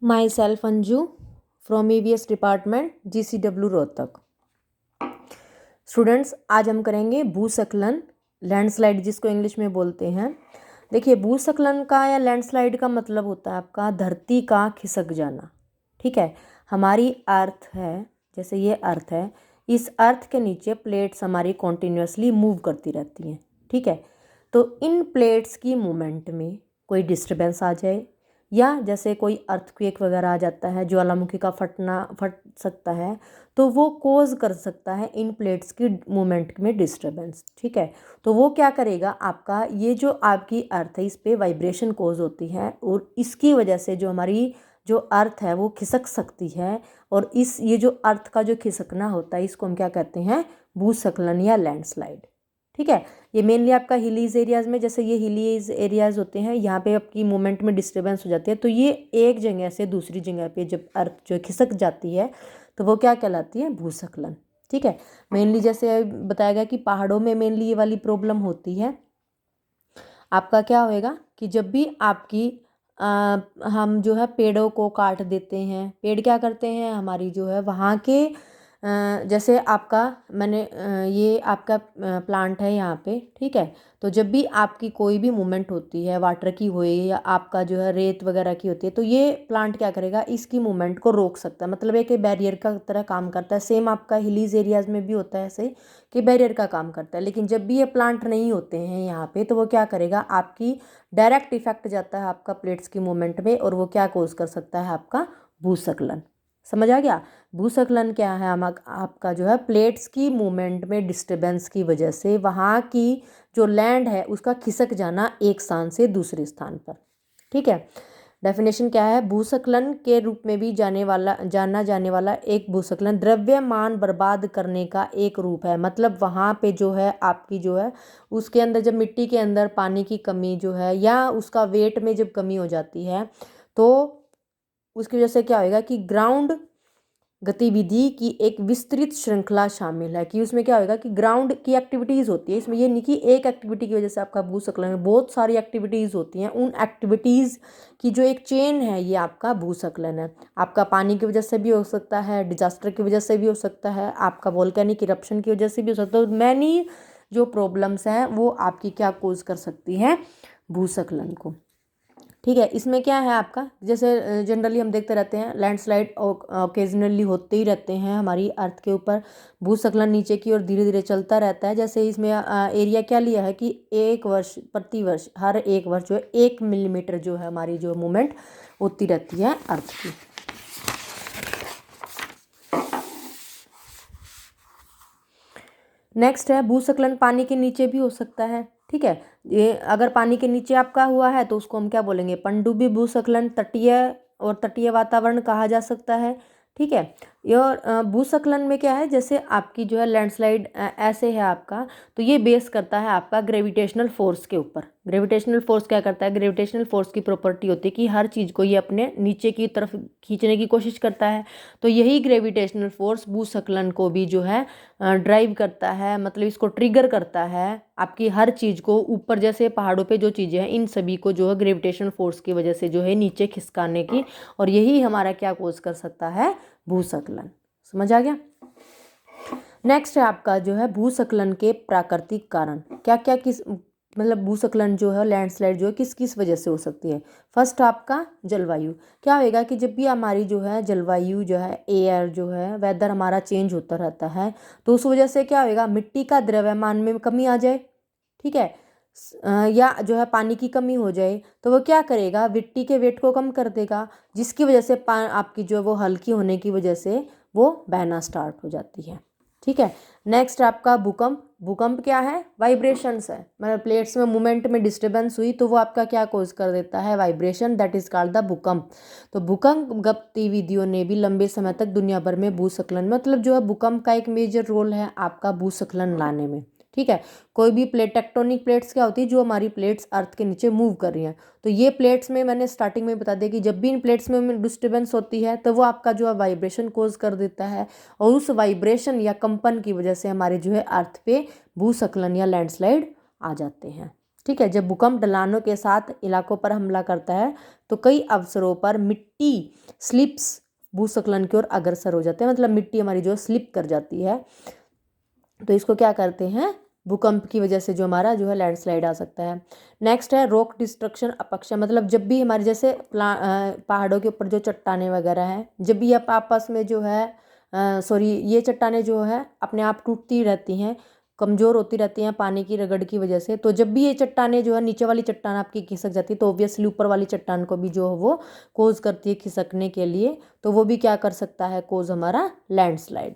My self Anju from EVS department GCW Rohtak. Students, आज हम करेंगे भूस्खलन लैंडस्लाइड, जिसको इंग्लिश में बोलते हैं। देखिए, भूस्खलन का या लैंडस्लाइड का मतलब होता है आपका धरती का खिसक जाना। ठीक है, हमारी अर्थ है, जैसे ये अर्थ है, इस अर्थ के नीचे प्लेट्स हमारी कॉन्टिन्यूसली मूव करती रहती हैं। ठीक है, तो इन प्लेट्स की मूवमेंट में कोई डिस्टर्बेंस आ जाए या जैसे कोई अर्थक्वेक वगैरह आ जाता है, ज्वालामुखी का फट सकता है, तो वो कोज कर सकता है इन प्लेट्स की मूवमेंट में डिस्टर्बेंस। ठीक है, तो वो क्या करेगा, आपका ये जो आपकी अर्थ है इस पे वाइब्रेशन कोज होती है और इसकी वजह से जो हमारी जो अर्थ है वो खिसक सकती है। और ये जो अर्थ का जो खिसकना होता है इसको हम क्या कहते हैं, भूस्खलन या लैंडस्लाइड। ठीक है, ये मेनली आपका हिलीज एरियाज़ में, जैसे ये हिलीज एरियाज़ होते हैं, यहाँ पे आपकी मूवमेंट में डिस्टर्बेंस हो जाती है। तो ये एक जगह से दूसरी जगह पे जब अर्थ जो खिसक जाती है तो वो क्या कहलाती है, भूस्खलन। ठीक है, मेनली जैसे बताया गया कि पहाड़ों में मेनली ये वाली प्रॉब्लम होती है। आपका क्या होएगा कि जब भी आपकी हम जो है पेड़ों को काट देते हैं, पेड़ क्या करते हैं हमारी जो है वहाँ के जैसे आपका ये आपका प्लांट है यहाँ पे। ठीक है, तो जब भी आपकी कोई भी मूवमेंट होती है, वाटर की हुई या आपका जो है रेत वगैरह की होती है, तो ये प्लांट क्या करेगा, इसकी मूवमेंट को रोक सकता है। मतलब एक बैरियर का तरह काम करता है। सेम आपका हिलीज एरियाज़ में भी होता है ऐसे कि बैरियर का काम करता है। लेकिन जब भी ये प्लांट नहीं होते हैं यहाँ पे, तो वो क्या करेगा, आपकी डायरेक्ट इफेक्ट जाता है आपका प्लेट्स की मूवमेंट में और वो क्या कोज कर सकता है, आपका भूस्खलन। समझ आ गया। भूस्खलन क्या है, हम आपका जो है प्लेट्स की मूवमेंट में डिस्टर्बेंस की वजह से वहाँ की जो लैंड है उसका खिसक जाना एक स्थान से दूसरे स्थान पर। ठीक है, डेफिनेशन क्या है, भूस्खलन के रूप में भी जाना जाने वाला एक भूस्खलन द्रव्यमान बर्बाद करने का एक रूप है। मतलब वहाँ पे जो है आपकी जो है उसके अंदर जब मिट्टी के अंदर पानी की कमी जो है या उसका वेट में जब कमी हो जाती है, तो उसकी वजह से क्या होएगा कि ग्राउंड गतिविधि की एक विस्तृत श्रृंखला शामिल है। कि उसमें क्या होगा कि ग्राउंड की एक्टिविटीज़ होती है, इसमें ये नहीं कि एक एक्टिविटी की वजह से आपका भूस्खलन में बहुत सारी एक्टिविटीज़ होती हैं। उन एक्टिविटीज़ की जो एक चेन है ये आपका भूस्खलन है। आपका पानी की वजह से भी हो सकता है, डिजास्टर की वजह से भी हो सकता है, आपका वोल्केनिक इरप्शन की वजह से भी हो सकता है। तो मैनी जो प्रॉब्लम्स हैं वो आपकी क्या कोज कर सकती हैं, भूस्खलन को। ठीक है, इसमें क्या है आपका, जैसे जनरली हम देखते रहते हैं लैंडस्लाइड ओकेजनली होते ही रहते हैं हमारी अर्थ के ऊपर। भूस्खलन नीचे की ओर धीरे धीरे चलता रहता है। जैसे इसमें एरिया क्या लिया है कि प्रति वर्ष हर एक वर्ष जो है 1 मिलीमीटर जो है हमारी जो मूवमेंट होती रहती है अर्थ की। नेक्स्ट है, भूस्खलन पानी के नीचे भी हो सकता है। ठीक है, ये अगर पानी के नीचे आपका हुआ है तो उसको हम क्या बोलेंगे, पनडुब्बी भूस्खलन, तटीय वातावरण कहा जा सकता है। ठीक है, ये और भूस्खलन में क्या है, जैसे आपकी जो है लैंडस्लाइड ऐसे है आपका, तो ये बेस करता है आपका ग्रेविटेशनल फोर्स के ऊपर। ग्रेविटेशनल फोर्स क्या करता है, ग्रेविटेशनल फोर्स की प्रॉपर्टी होती है कि हर चीज़ को ये अपने नीचे की तरफ खींचने की कोशिश करता है। तो यही ग्रेविटेशनल फोर्स भूस्खलन को भी जो है ड्राइव करता है, मतलब इसको ट्रिगर करता है। आपकी हर चीज़ को ऊपर, जैसे पहाड़ों पे जो चीज़ें हैं इन सभी को जो है ग्रेविटेशनल फोर्स की वजह से जो है नीचे खिसकाने की, और यही हमारा क्या कोज कर सकता है, भूस्खलन। समझ आ गया। नेक्स्ट है आपका जो है भूस्खलन के प्राकृतिक कारण। क्या क्या किस मतलब भूस्खलन जो है लैंडस्लाइड जो है किस किस वजह से हो सकती है। फर्स्ट आपका जलवायु। क्या होएगा कि जब भी हमारी जो है जलवायु जो है, एयर जो है, वेदर हमारा चेंज होता रहता है, तो उस वजह से क्या होएगा, मिट्टी का द्रव्यमान में कमी आ जाए। ठीक है, या जो है पानी की कमी हो जाए, तो वो क्या करेगा, मिट्टी के वेट को कम कर देगा, जिसकी वजह से आपकी जो है वो हल्की होने की वजह से वो बहना स्टार्ट हो जाती है। ठीक है, नेक्स्ट आपका भूकंप। भूकंप क्या है, वाइब्रेशंस है। मतलब प्लेट्स में मूवमेंट में डिस्टर्बेंस हुई तो वो आपका क्या कोज कर देता है, vibration, that is called the भूकंप। तो भूकंप गतिविधियों ने भी लंबे समय तक दुनिया भर में भूस्खलन, मतलब जो है भूकंप का एक मेजर रोल है आपका भूस्खलन लाने में। ठीक है, कोई भी टेक्टोनिक प्लेट्स क्या होती है, जो हमारी प्लेट्स अर्थ के नीचे मूव कर रही हैं, तो ये प्लेट्स में मैंने स्टार्टिंग में बता दिया कि जब भी इन प्लेट्स में डिस्टर्बेंस होती है तो वो आपका जो है वाइब्रेशन कोज कर देता है, और उस वाइब्रेशन या कंपन की वजह से हमारे जो है अर्थ पे भूस्खलन या लैंडस्लाइड आ जाते हैं। ठीक है, जब भूकंप ढलानों के साथ इलाकों पर हमला करता है तो कई अवसरों पर मिट्टी स्लिप्स भूस्खलन की ओर अग्रसर हो जाते हैं, मतलब मिट्टी हमारी जो स्लिप कर जाती है। तो इसको क्या करते हैं, भूकंप की वजह से जो हमारा जो है लैंडस्लाइड आ सकता है। नेक्स्ट है रॉक डिस्ट्रक्शन अपक्षा, मतलब जब भी हमारे जैसे पहाड़ों के ऊपर जो चट्टाने वगैरह हैं, जब भी आप आपस में जो है सॉरी ये चट्टाने जो है अपने आप टूटती रहती हैं, कमज़ोर होती रहती हैं पानी की रगड़ की वजह से। तो जब भी ये चट्टाने जो है नीचे वाली चट्टान आपकी खिसक जाती है तो ऑब्वियसली ऊपर वाली चट्टान को भी जो है वो कोज करती है खिसकने के लिए, तो वो भी क्या कर सकता है, कोज हमारा लैंडस्लाइड।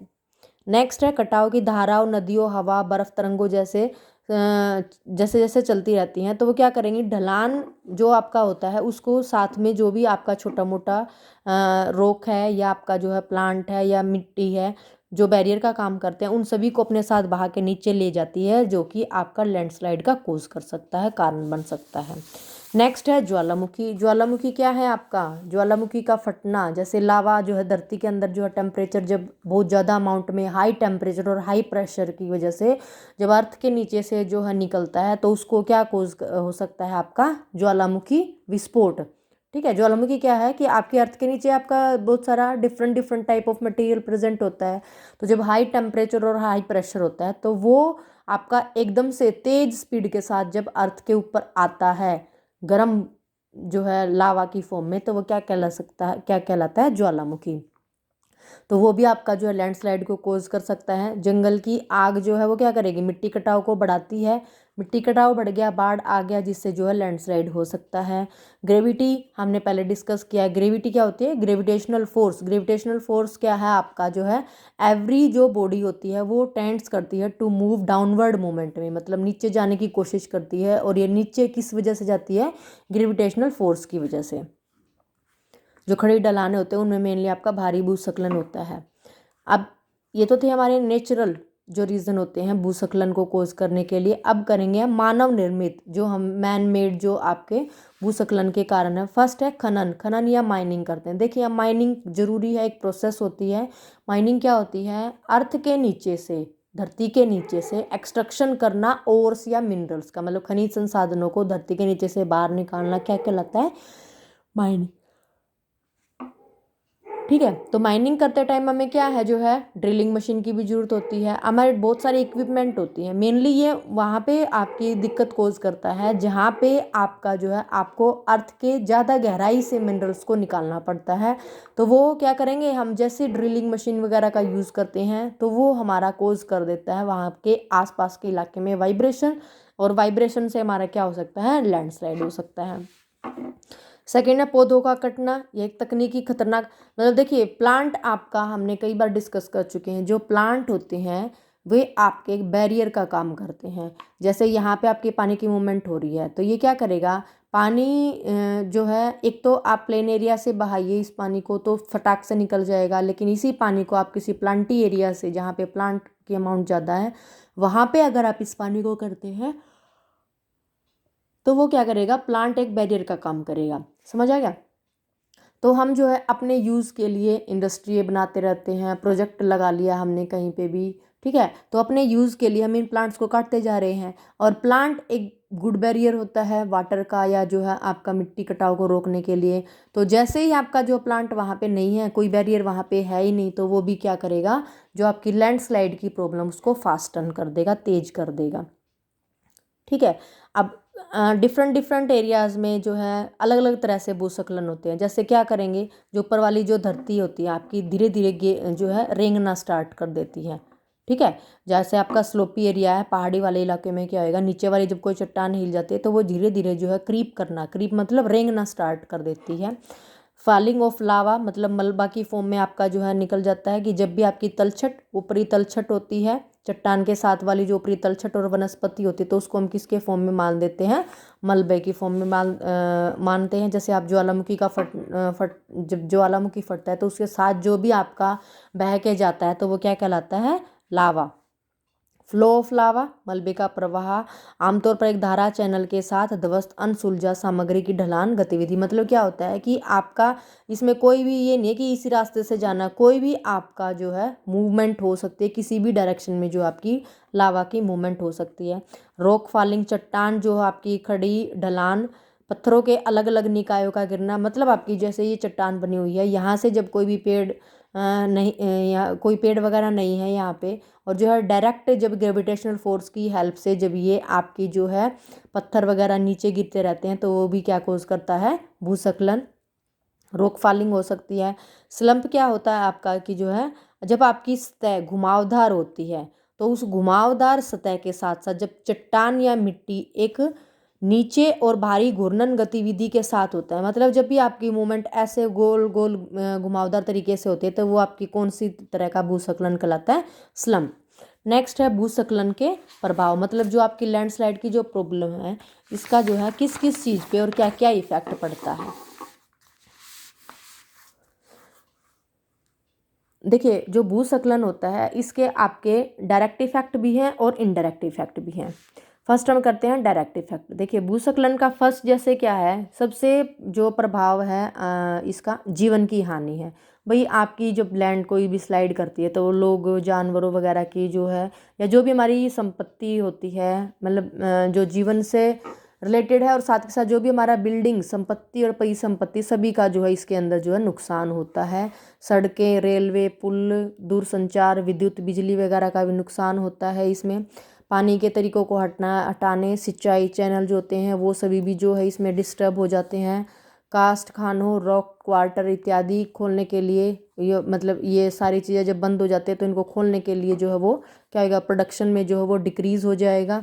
नेक्स्ट है कटाव की धाराओं, नदियों, हवा, बर्फ तरंगों जैसे जैसे जैसे चलती रहती हैं तो वो क्या करेंगी, ढलान जो आपका होता है उसको साथ में जो भी आपका छोटा मोटा रॉक है या आपका जो है प्लांट है या मिट्टी है जो बैरियर का काम करते हैं, उन सभी को अपने साथ बहा के नीचे ले जाती है, जो कि आपका लैंडस्लाइड का कोज कर सकता है, कारण बन सकता है। नेक्स्ट है ज्वालामुखी। ज्वालामुखी क्या है आपका, ज्वालामुखी का फटना, जैसे लावा जो है धरती के अंदर जो है टेम्परेचर जब बहुत ज़्यादा अमाउंट में हाई टेम्परेचर और हाई प्रेशर की वजह से जब अर्थ के नीचे से जो है निकलता है तो उसको क्या कोज हो सकता है, आपका ज्वालामुखी विस्फोट। ठीक है, ज्वालामुखी क्या है कि आपके अर्थ के नीचे आपका बहुत सारा different different type of material present होता है, तो जब हाई टेम्परेचर और हाई प्रेशर होता है तो वो आपका एकदम से तेज स्पीड के साथ जब अर्थ के ऊपर आता है गर्म जो है लावा की फॉर्म में, तो वो क्या कहला सकता है, क्या कहलाता है, ज्वालामुखी। तो वो भी आपका जो है लैंडस्लाइड को कोज कर सकता है। जंगल की आग जो है वो क्या करेगी, मिट्टी कटाव को बढ़ाती है, मिट्टी कटाव बढ़ गया, बाढ़ आ गया, जिससे जो है लैंडस्लाइड हो सकता है। ग्रेविटी हमने पहले डिस्कस किया है, ग्रेविटी क्या होती है, ग्रेविटेशनल फोर्स। ग्रेविटेशनल फोर्स क्या है आपका जो है, एवरी जो बॉडी होती है वो टेंड्स करती है टू मूव डाउनवर्ड मूवमेंट में, मतलब नीचे जाने की कोशिश करती है, और ये नीचे किस वजह से जाती है, ग्रेविटेशनल फोर्स की वजह से। जो खड़ी ढलानें होते हैं उनमें मेनली आपका भारी भूस्खलन होता है। अब ये तो थे हमारे नेचुरल जो रीज़न होते हैं भूस्खलन को कोज करने के लिए। अब करेंगे हम मानव निर्मित, जो हम मैन मेड जो आपके भूस्खलन के कारण है। फर्स्ट है खनन, खनन या माइनिंग करते हैं। देखिए अब माइनिंग जरूरी है, एक प्रोसेस होती है। माइनिंग क्या होती है, अर्थ के नीचे से, धरती के नीचे से एक्सट्रैक्शन करना ओर्स या मिनरल्स का, मतलब खनिज संसाधनों को धरती के नीचे से बाहर निकालना, क्या कहलाता है, माइनिंग। ठीक है, तो माइनिंग करते टाइम हमें क्या है जो है, ड्रिलिंग मशीन की भी जरूरत होती है, हमारे बहुत सारी इक्विपमेंट होती है। मेनली ये वहाँ पे आपकी दिक्कत कोज करता है जहाँ पे आपका जो है आपको अर्थ के ज़्यादा गहराई से मिनरल्स को निकालना पड़ता है। तो वो क्या करेंगे हम, जैसे ड्रिलिंग मशीन वगैरह का यूज़ करते हैं तो वो हमारा कोज कर देता है वहाँ के आसपास के इलाके में वाइब्रेशन, और वाइब्रेशन से हमारा क्या हो सकता है, लैंडस्लाइड हो सकता है। सेकेंड है पौधों का कटना, ये एक तकनीकी खतरनाक, मतलब देखिए प्लांट आपका हमने कई बार डिस्कस कर चुके हैं, जो प्लांट होते हैं वे आपके एक बैरियर का काम करते हैं। जैसे यहाँ पे आपके पानी की मूवमेंट हो रही है तो ये क्या करेगा, पानी जो है, एक तो आप प्लेन एरिया से बहाइए इस पानी को तो फटाक से निकल जाएगा, लेकिन इसी पानी को आप किसी प्लांटी एरिया से जहाँ पे प्लांट की अमाउंट ज़्यादा है वहाँ पे अगर आप इस पानी को करते हैं तो वो क्या करेगा, प्लांट एक बैरियर का काम करेगा। समझ आ गया। तो हम जो है अपने यूज़ के लिए इंडस्ट्री बनाते रहते हैं, प्रोजेक्ट लगा लिया हमने कहीं पे भी, ठीक है, तो अपने यूज़ के लिए हम इन प्लांट्स को काटते जा रहे हैं। और प्लांट एक गुड बैरियर होता है वाटर का, या जो है आपका मिट्टी कटाव को रोकने के लिए। तो जैसे ही आपका जो प्लांट वहाँ पे नहीं है, कोई बैरियर वहाँ पे है ही नहीं, तो वो भी क्या करेगा, जो आपकी लैंडस्लाइड की प्रॉब्लम उसको फास्टन कर देगा, तेज कर देगा। ठीक है, अब डिफरेंट डिफरेंट एरियाज़ में जो है अलग अलग तरह से भूस्खलन होते हैं। जैसे क्या करेंगे, जो ऊपर वाली जो धरती होती है आपकी धीरे धीरे जो है रेंगना स्टार्ट कर देती है। ठीक है, जैसे आपका स्लोपी एरिया है, पहाड़ी वाले इलाके में क्या होएगा, नीचे वाली जब कोई चट्टान हिल जाती है तो वो धीरे धीरे जो है क्रीप करना, क्रीप मतलब रेंगना स्टार्ट कर देती है। फॉलिंग ऑफ लावा मतलब मलबा की फॉर्म में आपका जो है निकल जाता है, कि जब भी आपकी तलछट, ऊपरी तलछट होती है चट्टान के साथ वाली जो ऊपरी तलछट और वनस्पति होती है, तो उसको हम किसके फॉर्म में मान देते हैं, मलबे की फॉर्म में मानते हैं। जैसे आप ज्वालामुखी का जब ज्वालामुखी फटता है तो उसके साथ जो भी आपका बह के जाता है तो वो क्या कहलाता है, लावा। फ्लो ऑफ लावा, मलबे का प्रवाह, आमतौर पर एक धारा चैनल के साथ ध्वस्त अनसुलझा सामग्री की ढलान गतिविधि। मतलब क्या होता है कि आपका इसमें कोई भी ये नहीं है कि इसी रास्ते से जाना, कोई भी आपका जो है मूवमेंट हो सकती है किसी भी डायरेक्शन में, जो आपकी लावा की मूवमेंट हो सकती है। रॉक फॉलिंग, चट्टान जो आपकी खड़ी ढलान, पत्थरों के अलग अलग निकायों का गिरना। मतलब आपकी जैसे ये चट्टान बनी हुई है, यहाँ से जब कोई भी पेड़ नहीं, या कोई पेड़ वगैरह नहीं है यहाँ पे, और जो है डायरेक्ट जब ग्रेविटेशनल फोर्स की हेल्प से जब ये आपकी जो है पत्थर वगैरह नीचे गिरते रहते हैं, तो वो भी क्या कोज करता है, भूस्खलन। रॉक फॉलिंग हो सकती है। स्लंप क्या होता है आपका कि जो है जब आपकी सतह घुमावदार होती है, तो उस घुमावदार सतह के साथ साथ जब चट्टान या मिट्टी एक नीचे और भारी घूर्णन गतिविधि के साथ होता है, मतलब जब भी आपकी मूवमेंट ऐसे गोल गोल घुमावदार तरीके से होती है, तो वो आपकी कौन सी तरह का भूस्खलन कहलाता है, स्लंप। नेक्स्ट है भूस्खलन के प्रभाव, मतलब जो आपकी लैंडस्लाइड की जो प्रॉब्लम है, इसका जो है किस किस चीज़ पे और क्या क्या इफेक्ट पड़ता है। देखिए, जो भूस्खलन होता है इसके आपके डायरेक्ट इफेक्ट भी हैं और इनडायरेक्ट इफेक्ट भी हैं। फर्स्ट हम करते हैं डायरेक्ट इफेक्ट। देखिए, भूस्खलन का फर्स्ट जैसे क्या है, सबसे जो प्रभाव है इसका जीवन की हानि है। भाई आपकी जब लैंड कोई भी स्लाइड करती है, तो लोग जानवरों वगैरह की जो है, या जो भी हमारी संपत्ति होती है, मतलब जो जीवन से रिलेटेड है, और साथ के साथ जो भी हमारा बिल्डिंग संपत्ति और परिसंपत्ति सभी का जो है इसके अंदर जो है नुकसान होता है। सड़कें, रेलवे, पुल, दूरसंचार, विद्युत, बिजली वगैरह का भी नुकसान होता है इसमें। पानी के तरीकों को हटाने, सिंचाई चैनल जो होते हैं वो सभी भी जो है इसमें डिस्टर्ब हो जाते हैं। कास्ट खानों, रॉक क्वार्टर इत्यादि खोलने के लिए, ये मतलब ये सारी चीज़ें जब बंद हो जाते हैं, तो इनको खोलने के लिए जो है वो क्या होगा, प्रोडक्शन में जो है वो डिक्रीज़ हो जाएगा।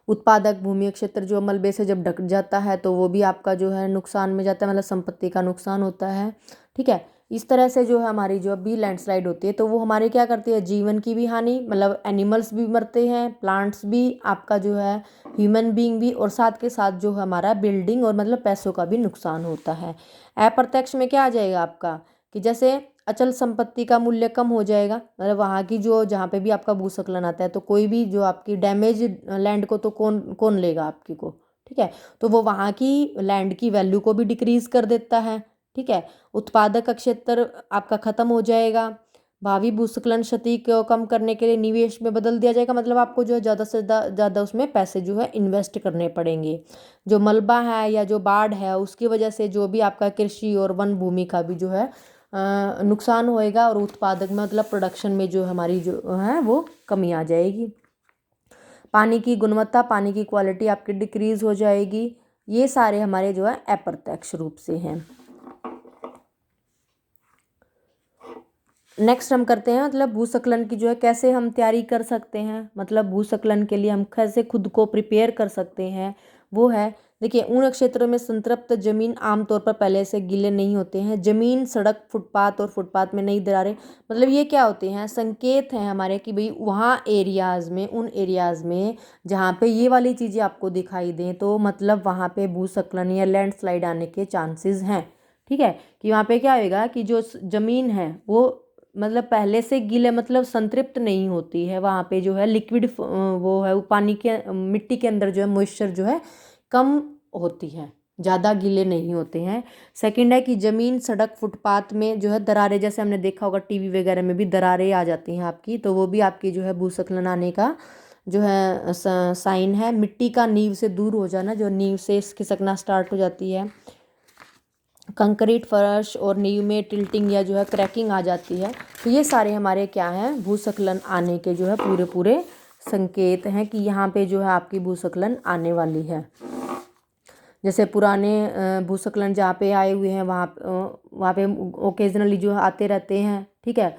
उत्पादक भूमि क्षेत्र जो मलबे से जब ढक जाता है, तो वो भी आपका जो है नुकसान में जाता है, मतलब संपत्ति का नुकसान होता है। ठीक है, इस तरह से जो है हमारी जो भी लैंडस्लाइड होती है, तो वो हमारे क्या करती है, जीवन की भी हानि, मतलब एनिमल्स भी मरते हैं, प्लांट्स भी, आपका जो है ह्यूमन बीइंग भी, और साथ के साथ जो हमारा बिल्डिंग और मतलब पैसों का भी नुकसान होता है। अप्रत्यक्ष में क्या आ जाएगा आपका कि जैसे अचल संपत्ति का मूल्य कम हो जाएगा, मतलब वहाँ की जो जहाँ पे भी आपका भूस्खलन आता है, तो कोई भी जो आपकी डैमेज लैंड को तो कौन कौन लेगा आपकी को। ठीक है, तो वो वहाँ की लैंड की वैल्यू को भी डिक्रीज कर देता है। ठीक है, उत्पादक क्षेत्र आपका खत्म हो जाएगा। भावी भूस्खलन क्षति को कम करने के लिए निवेश में बदल दिया जाएगा, मतलब आपको जो है ज़्यादा से ज़्यादा उसमें पैसे जो है इन्वेस्ट करने पड़ेंगे। जो मलबा है या जो बाढ़ है, उसकी वजह से जो भी आपका कृषि और वन भूमि का भी जो है नुकसान होएगा, और उत्पादक में मतलब प्रोडक्शन में जो हमारी जो है वो कमी आ जाएगी। पानी की गुणवत्ता, पानी की क्वालिटी आपकी डिक्रीज हो जाएगी। ये सारे हमारे जो है अप्रत्यक्ष रूप से हैं। नेक्स्ट हम करते हैं मतलब भूस्खलन की जो है कैसे हम तैयारी कर सकते हैं, मतलब भूस्खलन के लिए हम कैसे खुद को प्रिपेयर कर सकते हैं, वो है। देखिए, उन क्षेत्रों में संतृप्त जमीन आमतौर पर पहले से गीले नहीं होते हैं। जमीन, सड़क, फुटपाथ और फुटपाथ में नई दरारें, मतलब ये क्या होते हैं, संकेत हैं हमारे कि भाई वहाँ एरियाज़ में, उन एरियाज़ में जहाँ पे ये वाली चीज़ें आपको दिखाई दें, तो मतलब वहाँ पे भूस्खलन या लैंडस्लाइड आने के चांसेस हैं। ठीक है, कि वहाँ पे क्या होएगा कि जो ज़मीन है वो मतलब पहले से गीले मतलब संतृप्त नहीं होती है, वहाँ पे जो है लिक्विड वो है, वो पानी के मिट्टी के अंदर जो है मॉइस्चर जो है कम होती है, ज़्यादा गीले नहीं होते हैं। सेकंड है कि ज़मीन, सड़क, फुटपाथ में जो है दरारें, जैसे हमने देखा होगा टीवी वगैरह में भी दरारें आ जाती हैं आपकी, तो वो भी आपकी जो है भूस्खलन आने का जो है साइन है। मिट्टी का नींव से दूर हो जाना, जो नींव से खिसकना स्टार्ट हो जाती है। कंक्रीट फर्श और नींव में टिल्टिंग या जो है क्रैकिंग आ जाती है। तो ये सारे हमारे क्या हैं, भूस्खलन आने के जो है पूरे पूरे संकेत हैं कि यहाँ पे जो है आपकी भूस्खलन आने वाली है। जैसे पुराने भूस्खलन जहाँ पे आए हुए हैं, वहाँ पे ओकेजनली जो आते रहते हैं। ठीक है,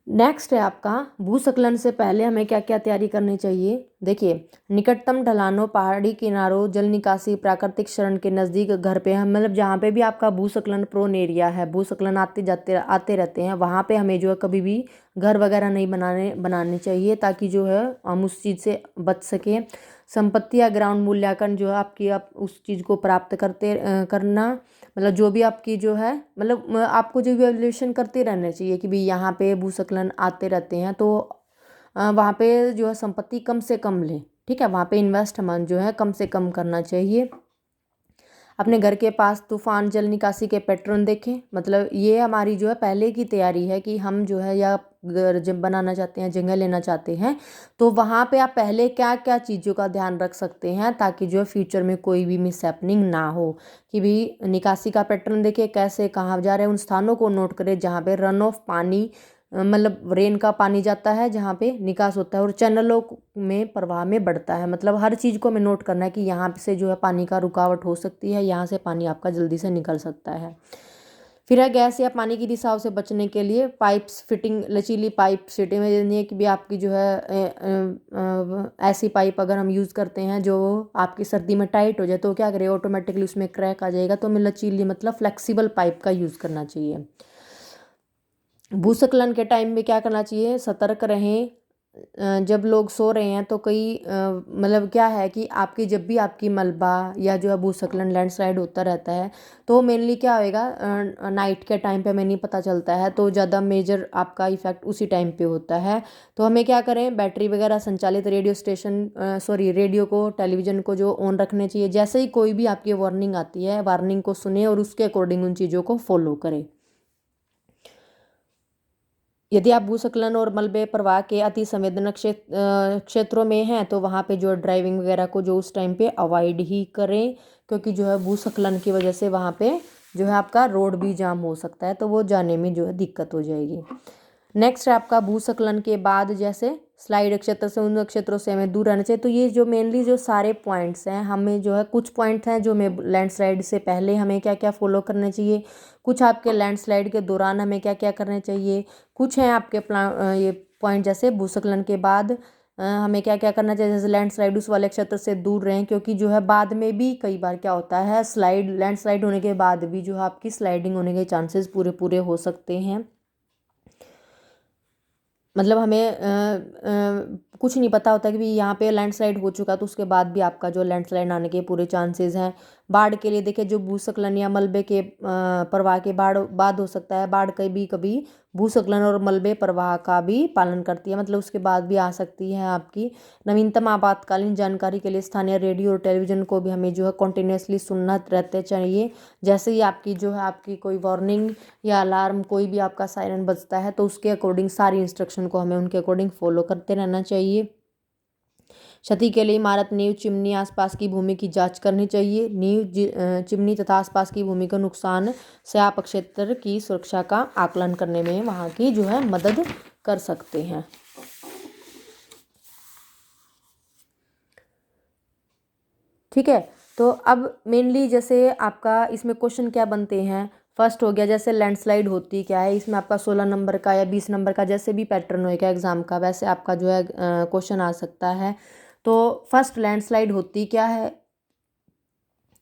नेक्स्ट है आपका भूस्खलन से पहले हमें क्या क्या तैयारी करनी चाहिए। देखिए, निकटतम ढलानों, पहाड़ी किनारों, जल निकासी, प्राकृतिक शरण के नज़दीक घर पे हम मतलब जहाँ पे भी आपका भूस्खलन प्रोन एरिया है, भूस्खलन आते रहते हैं, वहाँ पे हमें जो है कभी भी घर वगैरह नहीं बनाने चाहिए, ताकि जो है हम उस चीज़ से बच सकें। संपत्ति या ग्राउंड मूल्यांकन जो है आपकी, आप उस चीज़ को प्राप्त करना, मतलब जो भी आपकी जो है आपको जो भी वैल्यूएशन करते रहना चाहिए कि भाई यहाँ पे भूस्खलन आते रहते हैं, तो वहाँ पे जो है संपत्ति कम से कम लें, ठीक है, वहाँ पे इन्वेस्टमेंट जो है कम से कम करना चाहिए। अपने घर के पास तूफान जल निकासी के पैटर्न देखें, मतलब ये हमारी जो है पहले की तैयारी है कि हम जो है या घर जब बनाना चाहते हैं, जगह लेना चाहते हैं, तो वहाँ पे आप पहले क्या क्या चीज़ों का ध्यान रख सकते हैं ताकि जो है फ्यूचर में कोई भी मिसहैपनिंग ना हो। कि भी निकासी का पैटर्न देखिए कैसे कहाँ जा रहे हैं, उन स्थानों को नोट करें जहाँ पे रन ऑफ पानी मतलब रेन का पानी जाता है, जहाँ पे निकास होता है और चैनलों में प्रवाह में बढ़ता है। मतलब हर चीज़ को हमें नोट करना है कि यहाँ से जो है पानी का रुकावट हो सकती है, यहाँ से पानी आपका जल्दी से निकल सकता है। फिर है गैस या पानी की रिसाव से बचने के लिए पाइप्स फिटिंग, लचीली पाइप फिटिंग में देनी है कि भी आपकी जो है ऐसी पाइप अगर हम यूज़ करते हैं जो आपकी सर्दी में टाइट हो जाए तो क्या करें, ऑटोमेटिकली उसमें क्रैक आ जाएगा। तो हमें लचीली मतलब फ्लेक्सिबल पाइप का यूज़ करना चाहिए। भूस्खलन के टाइम में क्या करना चाहिए, सतर्क रहें। जब लोग सो रहे हैं तो कई मतलब क्या है कि आपकी जब भी आपकी मलबा या जो है भूस्खलन लैंडस्लाइड होता रहता है तो मेनली क्या होएगा, नाइट के टाइम पे हमें नहीं पता चलता है, तो ज़्यादा मेजर आपका इफेक्ट उसी टाइम पे होता है। तो हमें क्या करें, बैटरी वगैरह संचालित रेडियो स्टेशन रेडियो को, टेलीविज़न को जो ऑन रखने चाहिए। जैसे ही कोई भी आपकी वार्निंग आती है, वार्निंग को सुने और उसके अकॉर्डिंग उन चीज़ों को फॉलो करें। यदि आप भूस्खलन और मलबे प्रवाह के अति संवेदनशील क्षेत्रों में हैं तो वहाँ पे जो ड्राइविंग वगैरह को जो उस टाइम पे अवॉइड ही करें, क्योंकि जो है भूस्खलन की वजह से वहाँ पे जो है आपका रोड भी जाम हो सकता है, तो वो जाने में जो है दिक्कत हो जाएगी। नेक्स्ट है आपका भूस्खलन के बाद जैसे स्लाइड क्षेत्र से, उन क्षेत्रों से हमें दूर रहना चाहिए। तो ये जो मेनली जो सारे पॉइंट्स हैं, हमें जो है कुछ पॉइंट हैं जो हमें लैंडस्लाइड से पहले हमें क्या क्या फॉलो करने चाहिए, कुछ आपके लैंडस्लाइड के दौरान हमें क्या क्या करना चाहिए, कुछ हैं आपके ये पॉइंट जैसे भूस्खलन के बाद हमें क्या क्या करना चाहिए। जैसे लैंडस्लाइड उस वाले क्षेत्र से दूर रहें, क्योंकि जो है बाद में भी कई बार क्या होता है, लैंडस्लाइड होने के बाद भी जो है आपकी स्लाइडिंग होने के चांसेस पूरे पूरे हो सकते हैं। मतलब हमें कुछ नहीं पता होता कि भी यहाँ पे लैंडस्लाइड हो चुका तो उसके बाद भी आपका जो लैंडस्लाइड आने के पूरे चांसेस हैं। बाढ़ के लिए देखिए, जो भूस्खलन या मलबे के प्रवाह के बाद हो सकता है, बाढ़ कभी कभी भूस्खलन और मलबे प्रवाह का भी पालन करती है, मतलब उसके बाद भी आ सकती है आपकी। नवीनतम आपातकालीन जानकारी के लिए स्थानीय रेडियो और टेलीविज़न को भी हमें जो है कंटिन्यूसली सुनना रहते चाहिए। जैसे ही आपकी जो है आपकी कोई वार्निंग या अलार्म, कोई भी आपका सायरन बजता है तो उसके अकॉर्डिंग सारी इंस्ट्रक्शन को हमें उनके अकॉर्डिंग फॉलो करते रहना चाहिए। क्षति के लिए इमारत, नींव, चिमनी, आसपास की भूमि की जांच करनी चाहिए। नींव, चिमनी तथा आसपास की भूमि को नुकसान से आप क्षेत्र की सुरक्षा का आकलन करने में वहाँ की जो है मदद कर सकते हैं। ठीक है, तो अब मेनली जैसे आपका इसमें क्वेश्चन क्या बनते हैं। फर्स्ट हो गया जैसे लैंडस्लाइड होती क्या है, इसमें आपका 16 नंबर का या 20 नंबर का जैसे भी पैटर्न होएगा एग्जाम का, वैसे आपका जो है क्वेश्चन आ सकता है। तो फर्स्ट लैंडस्लाइड होती क्या है,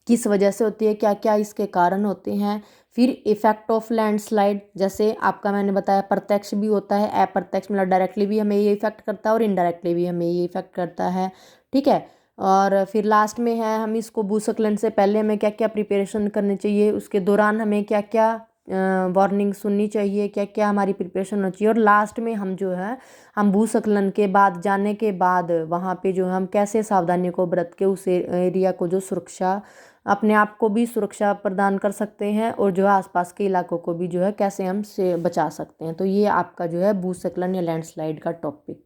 किस वजह से होती है, क्या क्या इसके कारण होते हैं। फिर इफेक्ट ऑफ लैंडस्लाइड, जैसे आपका मैंने बताया प्रत्यक्ष भी होता है, अप्रत्यक्ष मतलब डायरेक्टली भी हमें ये इफेक्ट करता है और इनडायरेक्टली भी हमें ये इफेक्ट करता है। ठीक है, और फिर लास्ट में है हम इसको भूस्खलन से पहले हमें क्या क्या प्रिपरेशन करनी चाहिए, उसके दौरान हमें क्या क्या वार्निंग सुननी चाहिए, क्या क्या हमारी प्रिपरेशन होनी चाहिए, और लास्ट में हम जो है हम भूस्खलन के बाद जाने के बाद वहाँ पे जो हम कैसे सावधानियों को बरत के उस एरिया को जो सुरक्षा, अपने आप को भी सुरक्षा प्रदान कर सकते हैं और जो है आसपास के इलाकों को भी जो है कैसे हम से बचा सकते हैं। तो ये आपका जो है भूस्खलन या लैंडस्लाइड का टॉपिक